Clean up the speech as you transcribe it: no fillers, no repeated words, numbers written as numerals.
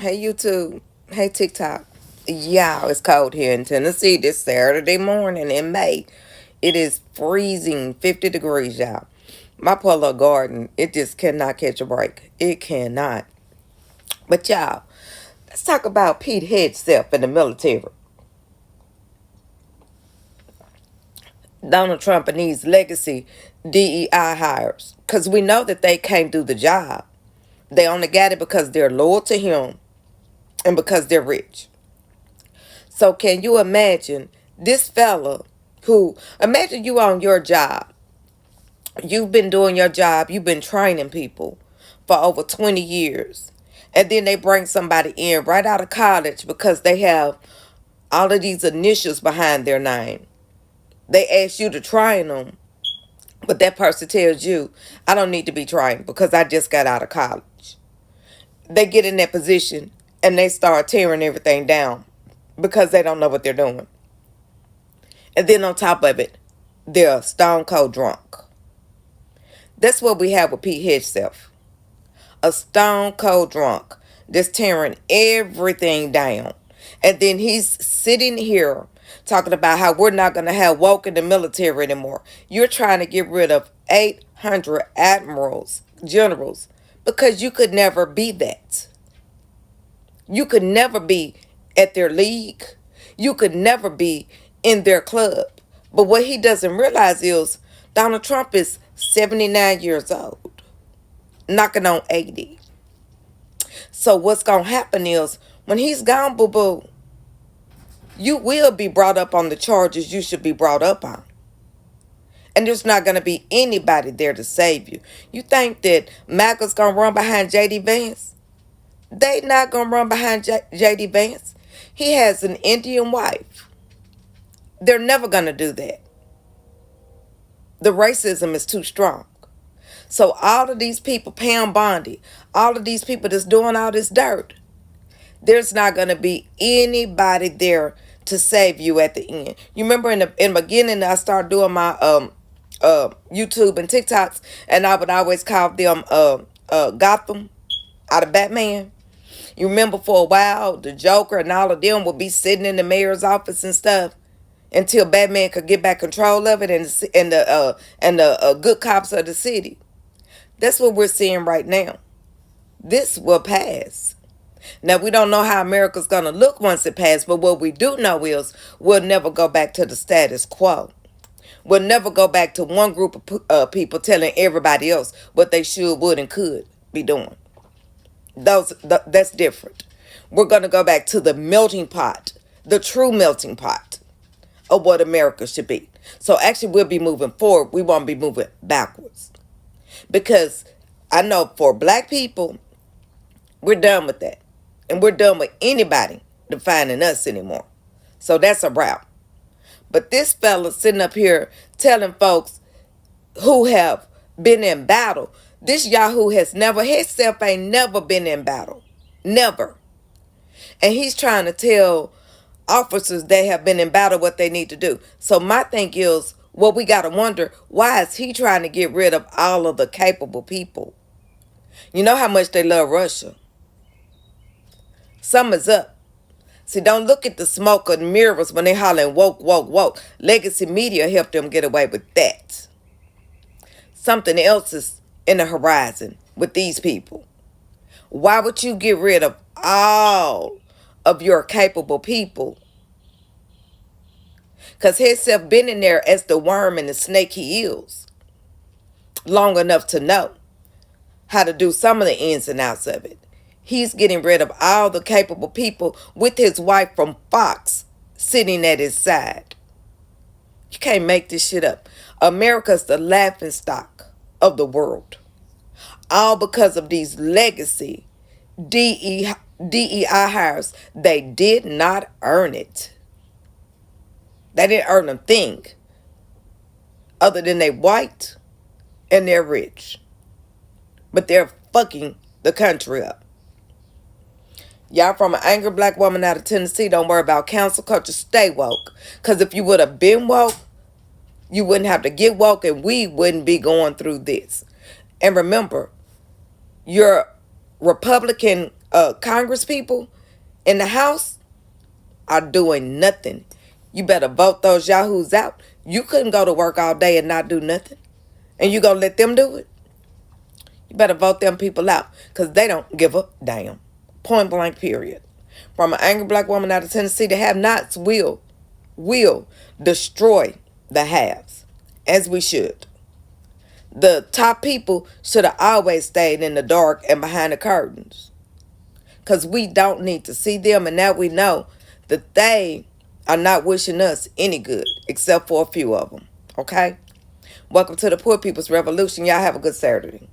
Hey YouTube. Hey TikTok. Yeah, it's cold here in Tennessee this Saturday morning in May. It is freezing 50 degrees, y'all. My poor garden, it just cannot catch a break. It cannot. But y'all, let's talk about Pete Hegseth in the military. Donald Trump and these legacy DEI hires. Because we know that they can't do the job. They only got it because they're loyal to him and because they're rich. So can you imagine this fella who, imagine you on your job. You've been doing your job. You've been training people for over 20 years. And then they bring somebody in right out of college because they have all of these initials behind their name. They ask you to train them. But that person tells you, I don't need to be trained because I just got out of college. They get in that position and they start tearing everything down because they don't know what they're doing. And then on top of it, they're stone cold drunk. That's what we have with Pete Hegseth. A stone cold drunk that's tearing everything down. And then he's sitting here talking about how we're not going to have woke in the military anymore. You're trying to get rid of 800 admirals, generals, because you could never be that. You could never be at their league. You could never be in their club. But what he doesn't realize is Donald Trump is 79 years old, knocking on 80. So what's going to happen is when he's gone, boo-boo, you will be brought up on the charges you should be brought up on. And there's not going to be anybody there to save you. You think that MAGA's going to run behind J.D. Vance? They not going to run behind J.D. Vance. He has an Indian wife. They're never going to do that. The racism is too strong. So all of these people, Pam Bondi, all of these people that's doing all this dirt, there's not going to be anybody there to save you at the end. You remember in the beginning, I started doing my YouTube and TikToks, and I would always call them Gotham out of Batman. You remember for a while, the Joker and all of them would be sitting in the mayor's office and stuff until Batman could get back control of it and the good cops of the city. That's what we're seeing right now. This will pass. Now, we don't know how America's going to look once it passes, but what we do know is we'll never go back to the status quo. We'll never go back to one group of people telling everybody else what they should, would, and could be doing. That's different. We're going to go back to the melting pot, the true melting pot of what America should be. So actually, we'll be moving forward. We won't be moving backwards. Because I know for black people, we're done with that. And we're done with anybody defining us anymore. So that's a wrap. But this fella sitting up here telling folks who have been in battle, this Yahoo has never, himself ain't never been in battle. Never. And he's trying to tell officers that have been in battle what they need to do. So my thing is, well, we got to wonder, why is he trying to get rid of all of the capable people? You know how much they love Russia. Summer's up. See, don't look at the smoke or the mirrors when they hollering woke, woke, woke. Legacy media helped them get away with that. Something else is in the horizon with these people. Why would you get rid of all of your capable people? Because himself been in there as the worm and the snake he is long enough to know how to do some of the ins and outs of it. He's getting rid of all the capable people with his wife from Fox sitting at his side. You can't make this shit up. America's the laughing stock of the world. All because of these legacy DEI hires. They did not earn it. They didn't earn a thing other than they white and they're rich. But they're fucking the country up. Y'all from an angry black woman out of Tennessee, don't worry about cancel culture. Stay woke. Because if you would have been woke, you wouldn't have to get woke and we wouldn't be going through this. And remember, your Republican Congress people in the House are doing nothing. You better vote those yahoos out. You couldn't go to work all day and not do nothing. And you gonna let them do it? You better vote them people out. Because they don't give a damn. Point blank period. From an angry black woman out of Tennessee, the have-nots will destroy the haves. As we should. The top people should have always stayed in the dark and behind the curtains. Because we don't need to see them. And now we know that they are not wishing us any good. Except for a few of them. Okay? Welcome to the Poor People's Revolution. Y'all have a good Saturday.